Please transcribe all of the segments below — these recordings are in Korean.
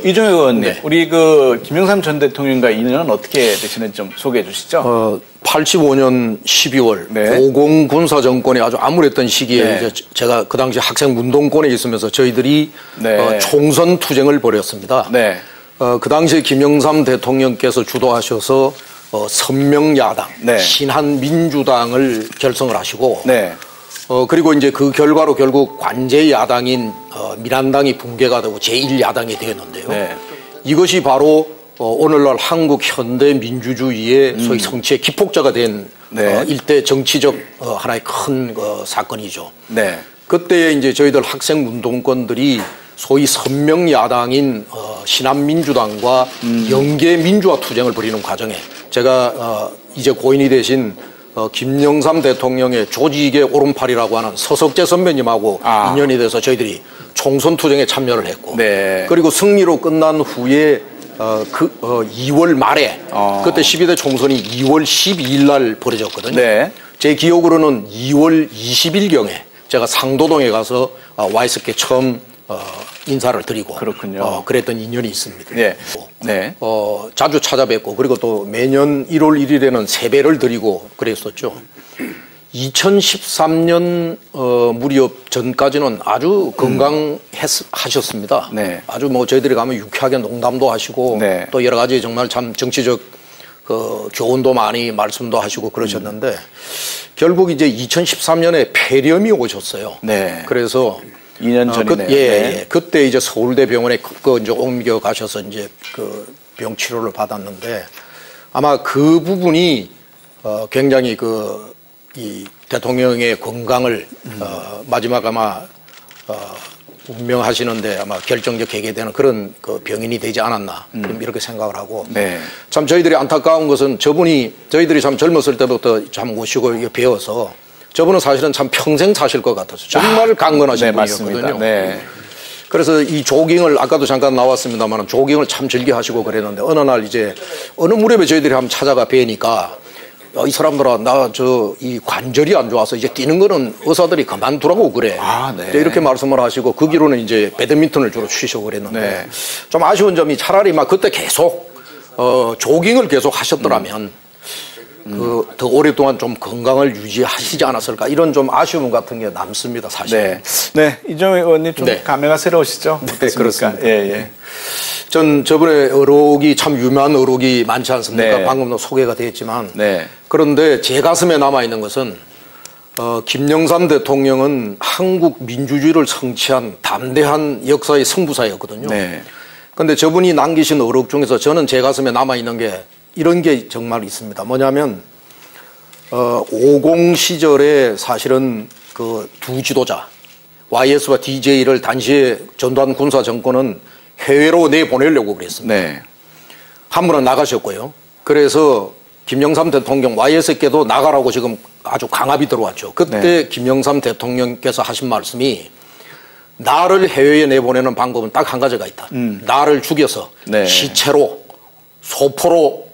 이종혁 의원님, 네. 우리 김영삼 전 대통령과 인연은 어떻게 되시는지 좀 소개해 주시죠. 85년 12월 네. 고공 군사 정권이 아주 암울했던 시기에 네. 이제 제가 그 당시 학생 운동권에 있으면서 저희들이 네. 총선 투쟁을 벌였습니다. 네. 그 당시에 김영삼 대통령께서 주도하셔서 선명야당, 네. 신한민주당을 결성을 하시고 네. 그리고 이제 그 결과로 결국 관제 야당인 민한당이 붕괴가 되고 제1야당이 되었는데요. 네. 이것이 바로 오늘날 한국 현대 민주주의의 소위 성취의 기폭자가 된 네. 일대 정치적 하나의 큰 사건이죠. 네. 그때 이제 저희들 학생 운동권들이 소위 선명 야당인 신한민주당과 영계 민주화 투쟁을 벌이는 과정에 제가 이제 고인이 되신 김영삼 대통령의 조직의 오른팔이라고 하는 서석재 선배님하고 인연이 돼서 저희들이 총선 투쟁에 참여를 했고, 네. 그리고 승리로 끝난 후에 2월 말에 그때 12대 총선이 2월 12일 날 벌어졌거든요. 네. 제 기억으로는 2월 20일경에 제가 상도동에 가서 YSK 처음 인사를 드리고 그렇군요. 그랬던 인연이 있습니다. 네. 네. 자주 찾아뵙고 그리고 또 매년 1월 1일에는 세배를 드리고 그랬었죠. 2013년 무렵 전까지는 아주 건강하셨습니다. 네. 아주 저희들이 가면 유쾌하게 농담도 하시고 네. 또 여러 가지 정말 참 정치적 교훈도 많이 말씀도 하시고 그러셨는데 결국 이제 2013년에 폐렴이 오셨어요. 네. 그래서 2년 전이네요. 예. 그때 이제 서울대 병원에 이제 옮겨 가셔서 이제 병 치료를 받았는데 아마 그 부분이 굉장히 이 대통령의 건강을 마지막 아마 운명하시는데 아마 결정적 계기되는 그런 병인이 되지 않았나 이렇게 생각을 하고 네. 참 저희들이 안타까운 것은 저희들이 참 젊었을 때부터 참 모시고 배워서 저분은 사실은 참 평생 사실 것 같아서 정말 강건하신 네, 분이었거든요. 맞습니다. 네. 그래서 이 조깅을 아까도 잠깐 나왔습니다만 조깅을 참 즐겨 하시고 그랬는데 어느 날 이제 어느 무렵에 저희들이 한번 찾아가 뵈니까 이 사람들아 이 관절이 안 좋아서 이제 뛰는 거는 의사들이 그만두라고 그래. 네. 이렇게 말씀을 하시고 그 뒤로는 이제 배드민턴을 주로 치시고 그랬는데 네. 좀 아쉬운 점이 차라리 그때 계속 조깅을 계속 하셨더라면 더 오랫동안 좀 건강을 유지하시지 않았을까 이런 좀 아쉬움 같은 게 남습니다 사실. 네. 네. 이종혁 의원님 좀 네. 감회가 새로우시죠? 네, 그렇습니다. 예. 전 저번에 의혹이 참 유명한 의혹이 많지 않습니까? 네. 방금도 소개가 되었지만 네. 그런데 제 가슴에 남아있는 것은 김영삼 대통령은 한국 민주주의를 성취한 담대한 역사의 승부사였거든요. 네. 그런데 저분이 남기신 의혹 중에서 저는 제 가슴에 남아있는 게 이런 게 정말 있습니다. 뭐냐면 50 시절에 사실은 두 지도자 YS와 DJ를 당시에 전두환 군사 정권은 해외로 내보내려고 그랬습니다. 네. 한 분은 나가셨고요. 그래서 김영삼 대통령 YS께도 나가라고 지금 아주 강압이 들어왔죠. 그때 네. 김영삼 대통령께서 하신 말씀이 나를 해외에 내보내는 방법은 딱 한 가지가 있다. 나를 죽여서 네. 시체로 소포로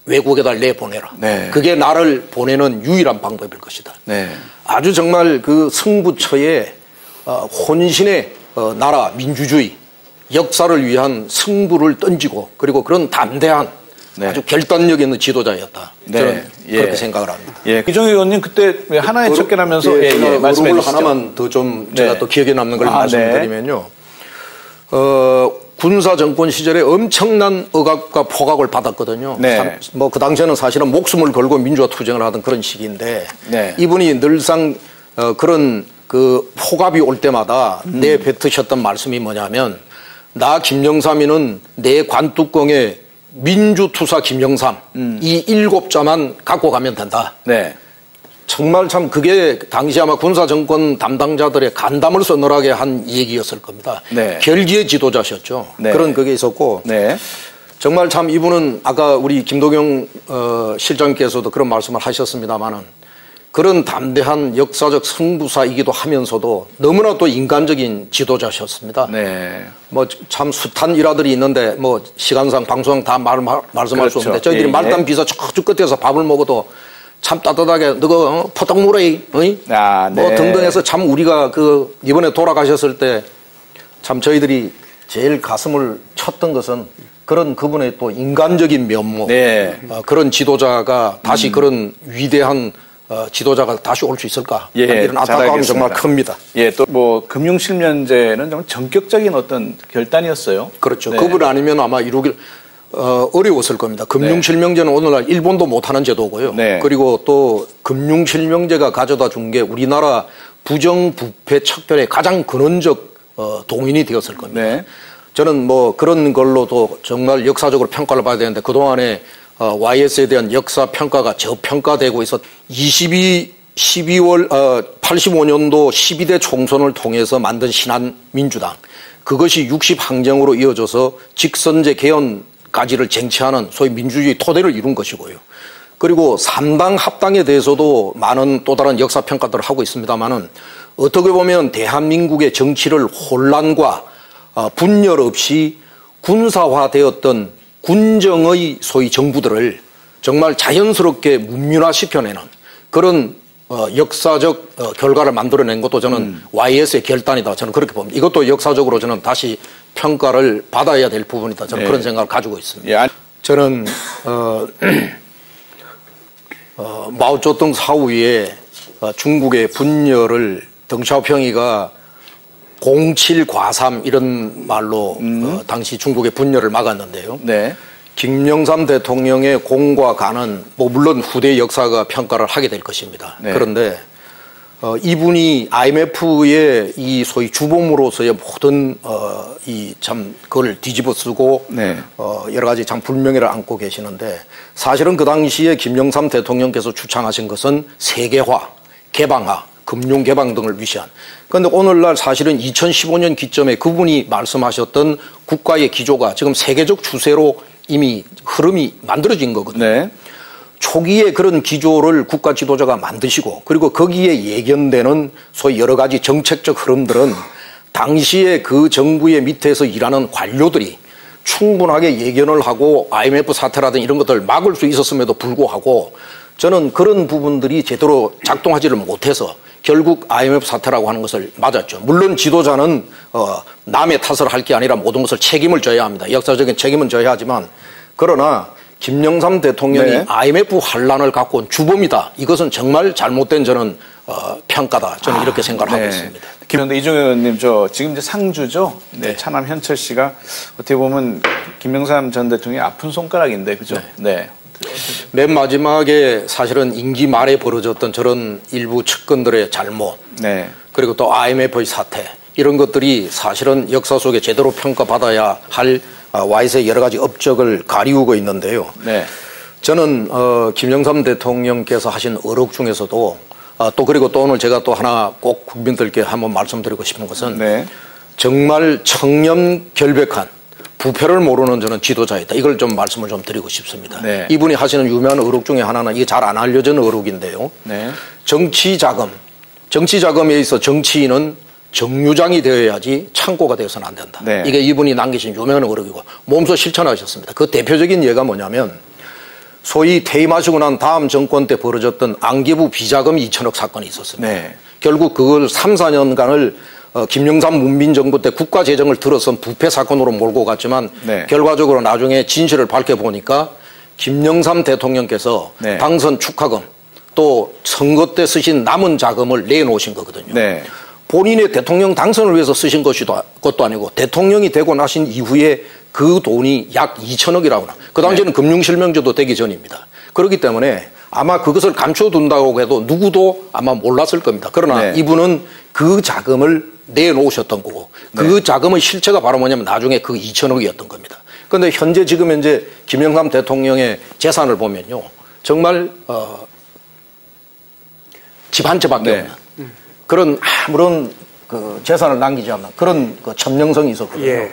외국에다 내보내라. 네. 그게 나를 보내는 유일한 방법일 것이다. 네. 아주 정말 승부처의 혼신의 나라 민주주의 역사를 위한 승부를 던지고 그리고 그런 담대한 네. 아주 결단력 있는 지도자였다. 네. 저는 예. 그렇게 생각을 합니다. 예. 이종혁 의원님 그때 왜 하나의 척결하면서 말씀해 의혹을 주시죠. 하나만 더 좀 네. 제가 또 기억에 남는 걸 말씀드리면요. 군사 정권 시절에 엄청난 억압과 포각을 받았거든요. 네. 그 당시에는 사실은 목숨을 걸고 민주화 투쟁을 하던 그런 시기인데 네. 이분이 늘상 그런 포갑이 올 때마다 내뱉으셨던 말씀이 뭐냐면 나 김영삼이는 내 관뚜껑에 민주투사 김영삼 이 7자만 갖고 가면 된다. 네. 정말 참 그게 당시 아마 군사정권 담당자들의 간담을 서늘하게 한 얘기였을 겁니다. 네. 결기의 지도자셨죠. 네. 그런 그게 있었고 네. 정말 참 이분은 아까 우리 김도경 실장님께서도 그런 말씀을 하셨습니다마는 그런 담대한 역사적 승부사이기도 하면서도 너무나 또 인간적인 지도자셨습니다. 네. 참 숱한 일화들이 있는데 시간상 방송상 다 말씀할 수 그렇죠. 없는데 저희들이 예, 말단 비서 저쪽 끝에서 밥을 먹어도 참 따뜻하게 너가 포떡 물어이 네. 등등 해서 참 우리가 이번에 돌아가셨을 때 참 저희들이 제일 가슴을 쳤던 것은 그런 그분의 또 인간적인 면모, 네. 그런 지도자가 다시 그런 위대한 지도자가 다시 올 수 있을까? 예, 이런 안타까움이 정말 큽니다. 예, 또 뭐 금융실명제는 정말 전격적인 어떤 결단이었어요. 그렇죠. 네. 그분 아니면 아마 이루길 어려웠을 겁니다. 금융실명제는 오늘날 일본도 못하는 제도고요. 네. 그리고 또 금융실명제가 가져다 준 게 우리나라 부정부패 척결의 가장 근원적 동인이 되었을 겁니다. 네. 저는 뭐 그런 걸로도 정말 역사적으로 평가를 받아야 되는데 그동안에 YS에 대한 역사 평가가 저평가되고 있어 12월 85년도 12대 총선을 통해서 만든 신한민주당 그것이 60항쟁으로 이어져서 직선제 개헌까지를 쟁취하는 소위 민주주의 토대를 이룬 것이고요. 그리고 3당 합당에 대해서도 많은 또 다른 역사 평가들을 하고 있습니다만은 어떻게 보면 대한민국의 정치를 혼란과 분열 없이 군사화되었던 군정의 소위 정부들을 정말 자연스럽게 문민화시켜내는 그런 역사적 결과를 만들어낸 것도 저는 YS의 결단이다. 저는 그렇게 봅니다. 이것도 역사적으로 저는 다시 평가를 받아야 될 부분이다. 저는 네. 그런 생각을 가지고 있습니다. 예. 저는 마오쩌둥 사후에 중국의 분열을 덩샤오평이가 07과삼 이런 말로 당시 중국의 분열을 막았는데요. 네. 김영삼 대통령의 공과 간은 뭐 물론 후대 역사가 평가를 하게 될 것입니다. 네. 그런데 이분이 IMF의 이 소위 주범으로서의 모든 이 참 그걸 뒤집어 쓰고 네. 여러 가지 참 불명예를 안고 계시는데 사실은 그 당시에 김영삼 대통령께서 주창하신 것은 세계화, 개방화, 금융 개방 등을 위시한. 그런데 오늘날 사실은 2015년 기점에 그분이 말씀하셨던 국가의 기조가 지금 세계적 추세로 이미 흐름이 만들어진 거거든요. 네. 초기에 그런 기조를 국가 지도자가 만드시고 그리고 거기에 예견되는 소위 여러 가지 정책적 흐름들은 당시에 그 정부의 밑에서 일하는 관료들이 충분하게 예견을 하고 IMF 사태라든지 이런 것들을 막을 수 있었음에도 불구하고 저는 그런 부분들이 제대로 작동하지를 못해서 결국 IMF 사태라고 하는 것을 맞았죠. 물론 지도자는 남의 탓을 할 게 아니라 모든 것을 책임을 져야 합니다. 역사적인 책임은 져야 하지만 그러나 김영삼 대통령이 네. IMF 환란을 갖고 온 주범이다. 이것은 정말 잘못된 저는 평가다. 저는 이렇게 생각을 하고 있습니다. 그런데 이종현 의원님, 지금 이제 상주죠? 네. 차남 현철 씨가 어떻게 보면 김영삼 전 대통령의 아픈 손가락인데, 그죠? 네. 맨 마지막에 사실은 임기 말에 벌어졌던 저런 일부 측근들의 잘못, 네. 그리고 또 IMF의 사태, 이런 것들이 사실은 역사 속에 제대로 평가받아야 할 YS의 여러 가지 업적을 가리우고 있는데요. 네. 저는 김영삼 대통령께서 하신 어록 중에서도 또 그리고 또 오늘 제가 또 하나 꼭 국민들께 한번 말씀드리고 싶은 것은 네. 정말 청렴 결백한 부패를 모르는 저는 지도자이다. 이걸 좀 말씀을 좀 드리고 싶습니다. 네. 이분이 하시는 유명한 어록 중에 하나는 이게 잘 안 알려진 어록인데요. 네. 정치자금에 있어 정치인은 정유장이 되어야지 창고가 되어서는 안 된다. 네. 이게 이분이 남기신 유명한 어록이고 몸소 실천하셨습니다. 그 대표적인 예가 뭐냐면 소위 퇴임하시고 난 다음 정권 때 벌어졌던 안개부 비자금 2천억 사건이 있었습니다. 네. 결국 그걸 3, 4년간을 김영삼 문민정부 때 국가재정을 들어선 부패 사건으로 몰고 갔지만 네. 결과적으로 나중에 진실을 밝혀보니까 김영삼 대통령께서 네. 당선 축하금 또 선거 때 쓰신 남은 자금을 내놓으신 거거든요. 네. 본인의 대통령 당선을 위해서 쓰신 것도 아니고 대통령이 되고 나신 이후에 그 돈이 약 2천억이라고 합니다. 그 당시에는 금융실명제도 되기 전입니다. 그렇기 때문에 아마 그것을 감춰둔다고 해도 누구도 아마 몰랐을 겁니다. 그러나 네. 이분은 그 자금을 내놓으셨던 거고 그 자금의 실체가 바로 뭐냐면 나중에 그 2천억이었던 겁니다. 그런데 현재 김영삼 대통령의 재산을 보면요. 정말 집 한 채밖에 네. 없는 그런 아무런 그 재산을 남기지 않는 그런 그 천명성이 있었거든요. 예.